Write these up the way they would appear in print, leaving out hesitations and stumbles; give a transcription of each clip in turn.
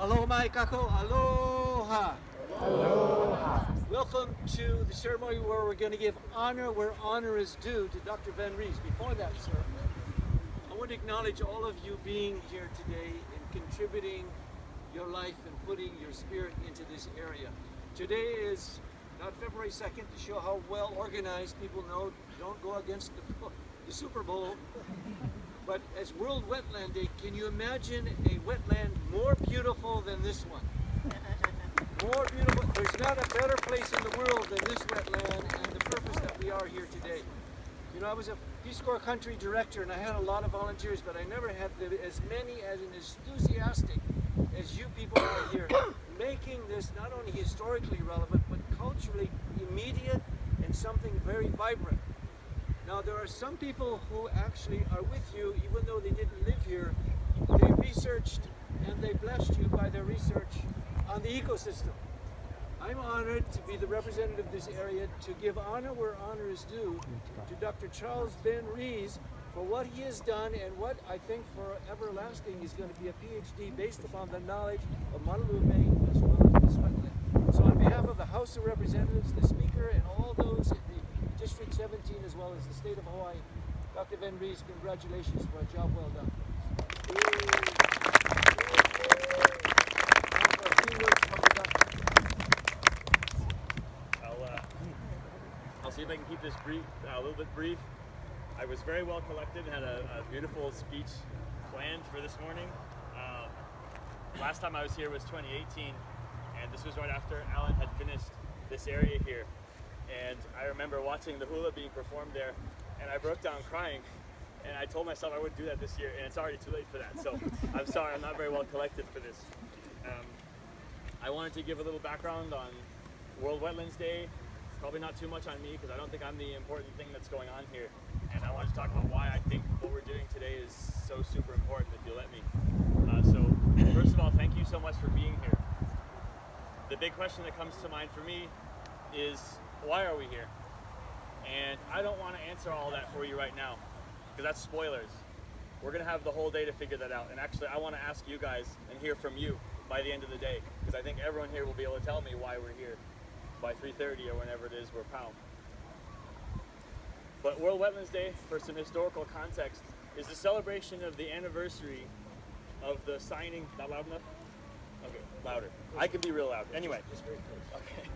Aloha mai kako, aloha. Aloha. Welcome to the ceremony where we're going to give honor where honor is due to Dr. Van Rees. Before that, sir, I want to acknowledge all of you being here today and contributing your life and putting your spirit into this area. Today is not February 2nd to show how well organized people know don't go against the Super Bowl. But as World Wetland Day, can you imagine a wetland more beautiful than this one? More beautiful. There's not a better place in the world than this wetland and the purpose that we are here today. You know, I was a Peace Corps country director and I had a lot of volunteers, but I never had as many as enthusiastic as you people are here, making this not only historically relevant, but culturally immediate and something very vibrant. Now, there are some people who actually are with you, even though they didn't live here. They researched and they blessed you by their research on the ecosystem. I'm honored to be the representative of this area to give honor where honor is due to Dr. Charles Van Rees for what he has done and what I think for everlasting is going to be a Ph.D. based upon the knowledge of Honolulu Bay as well as this wetland. So on behalf of the House of Representatives, the Speaker, and all those in the District 17 as well as the state of Hawaii, Dr. Van Rees, congratulations for a job well done. I'll see if I can keep this brief, a little bit brief. I was very well collected and had a beautiful speech planned for this morning. Last time I was here was 2018, and this was right after Alan had finished this area here. And I remember watching the hula being performed there, and I broke down crying. And I told myself I wouldn't do that this year, and it's already too late for that. So I'm sorry, I'm not very well collected for this. I wanted to give a little background on World Wetlands Day. Probably not too much on me, because I don't think I'm the important thing that's going on here. And I wanted to talk about why I think what we're doing today is so super important, if you'll let me. So first of all, thank you so much for being here. The big question that comes to mind for me is, why are we here? And I don't want to answer all that for you right now, because that's spoilers. We're going to have the whole day to figure that out. And actually, I want to ask you guys and hear from you by the end of the day, because I think everyone here will be able to tell me why we're here by 3:30 or whenever it is we're pound. But World Wetlands Day, for some historical context, is the celebration of the anniversary of the signing. Not loud enough? Okay, louder. I can be real loud. Anyway. Okay.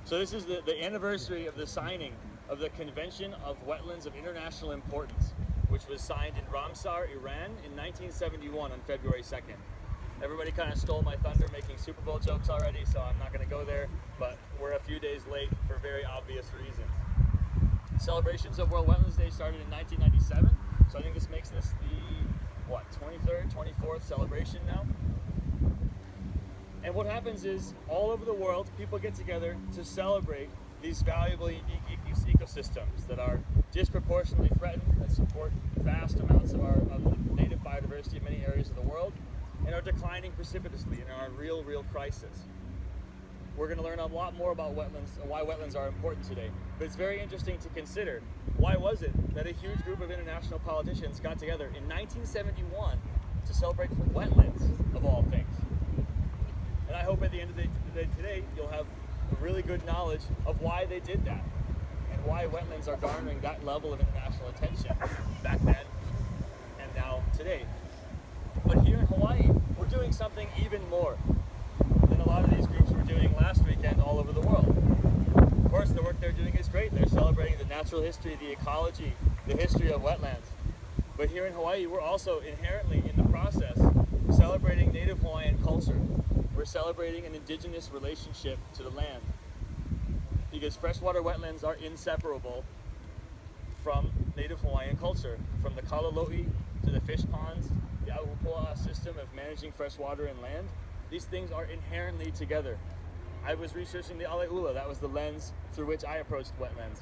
So this is the anniversary of the signing of the Convention of Wetlands of International Importance, which was signed in Ramsar, Iran in 1971 on February 2nd. Everybody kind of stole my thunder making Super Bowl jokes already, so I'm not going to go there, but we're a few days late for very obvious reasons. Celebrations of World Wetlands Day started in 1997, so I think this makes this the, 23rd, 24th celebration now? And what happens is, all over the world, people get together to celebrate these valuable ecosystems that are disproportionately threatened, that support vast amounts of the native biodiversity in many areas of the world, and are declining precipitously and are in real crisis. We're going to learn a lot more about wetlands and why wetlands are important today. But it's very interesting to consider, why was it that a huge group of international politicians got together in 1971 to celebrate wetlands, of all things? And I hope at the end of the day today, you'll have a really good knowledge of why they did that and why wetlands are garnering that level of international attention back then and now today. But here in Hawaii, we're doing something even more than a lot of these groups were doing last weekend all over the world. Of course, the work they're doing is great. They're celebrating the natural history, the ecology, the history of wetlands. But here in Hawaii, we're also inherently in the process celebrating native Hawaiian culture. We're celebrating an indigenous relationship to the land, because freshwater wetlands are inseparable from native Hawaiian culture, from the kalalo'i to the fish ponds, the Aupua'a system of managing fresh water and land. These things are inherently together. I was researching the Alae'ula. That was the lens through which I approached wetlands,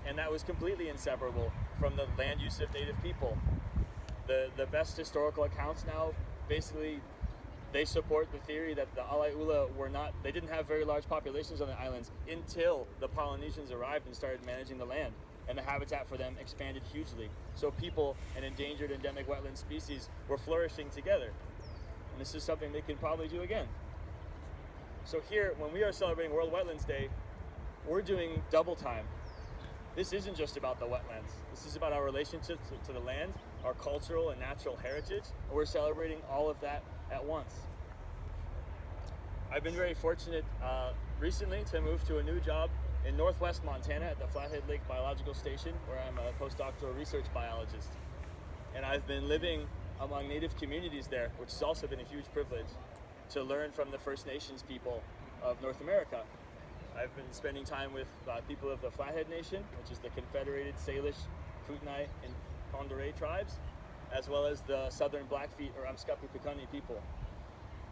and that was completely inseparable from the land use of native people. The best historical accounts now, basically, they support the theory that the Alae'ula they didn't have very large populations on the islands until the Polynesians arrived and started managing the land, and the habitat for them expanded hugely. So people and endangered endemic wetland species were flourishing together. and this is something they can probably do again. So here, when we are celebrating World Wetlands Day, we're doing double time. This isn't just about the wetlands. This is about our relationship to the land, our cultural and natural heritage, and we're celebrating all of that at once. I've been very fortunate recently to move to a new job in northwest Montana at the Flathead Lake Biological Station, where I'm a postdoctoral research biologist. And I've been living among Native communities there, which has also been a huge privilege, to learn from the First Nations people of North America. I've been spending time with people of the Flathead Nation, which is the Confederated Salish, Kootenai, and Condoré tribes, as well as the Southern Blackfeet or Amskapu-Piikani people.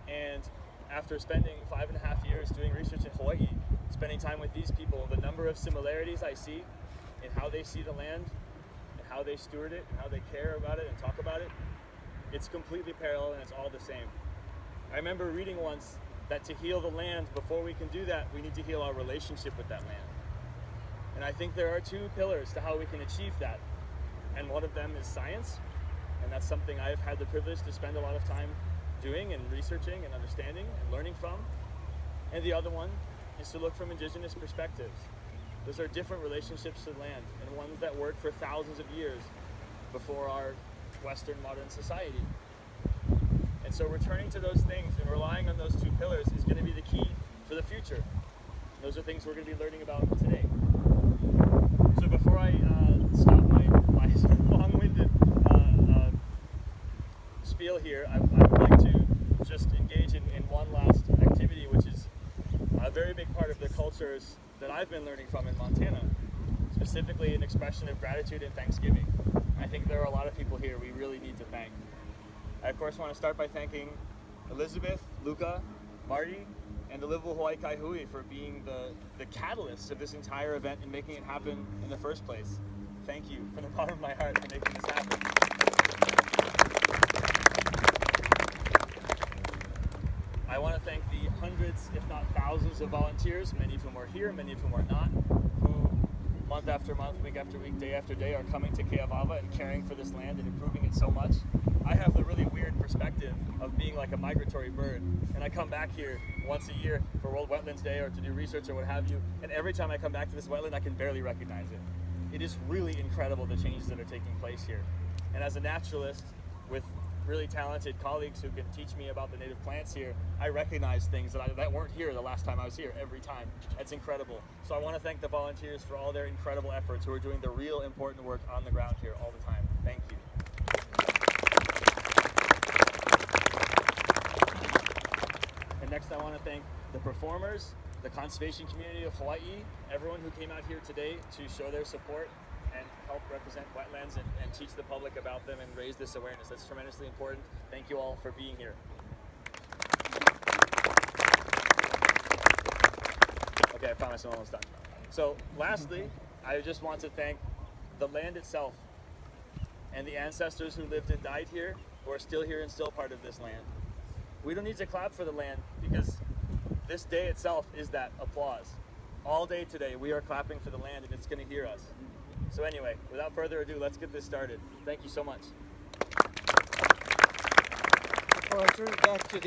And after spending 5.5 years doing research in Hawaii, spending time with these people, the number of similarities I see in how they see the land, and how they steward it, and how they care about it and talk about it, it's completely parallel and it's all the same. I remember reading once that to heal the land, before we can do that, we need to heal our relationship with that land. And I think there are two pillars to how we can achieve that. And one of them is science, and that's something I've had the privilege to spend a lot of time doing and researching and understanding and learning from. And the other one is to look from indigenous perspectives. Those are different relationships to the land, and ones that worked for thousands of years before our Western modern society. And so returning to those things and relying on those two pillars is going to be the key for the future. Those are things we're going to be learning about today. So before I stop my long-winded spiel here, I would like to just engage in one last activity, which is a very big part of the cultures that I've been learning from in Montana, specifically an expression of gratitude and thanksgiving. I think there are a lot of people here we really need to thank. I of course want to start by thanking Elizabeth, Luca, Marty, and the Livable Hawaii Kai Hui for being the catalysts of this entire event and making it happen in the first place. Thank you from the bottom of my heart for making this happen. I want to thank the hundreds, if not thousands, of volunteers, many of whom are here, many of whom are not, who month after month, week after week, day after day are coming to Keawāwa and caring for this land and improving it so much. I have the really weird perspective of being like a migratory bird, and I come back here once a year for World Wetlands Day or to do research or what have you, and every time I come back to this wetland I can barely recognize it. It is really incredible the changes that are taking place here. And as a naturalist with really talented colleagues who can teach me about the native plants here, I recognize things that weren't here the last time I was here every time. It's incredible. So I want to thank the volunteers for all their incredible efforts who are doing the real important work on the ground here all the time. Thank you. And next I want to thank the performers, the conservation community of Hawaii, everyone who came out here today to show their support and help represent wetlands and teach the public about them and raise this awareness. That's tremendously important. Thank you all for being here. Okay, I promise I'm almost done. So lastly, I just want to thank the land itself and the ancestors who lived and died here, who are still here and still part of this land. We don't need to clap for the land because this day itself is that applause. All day today we are clapping for the land and it's going to hear us. So anyway, without further ado, let's get this started. Thank you so much. Before I turn it back to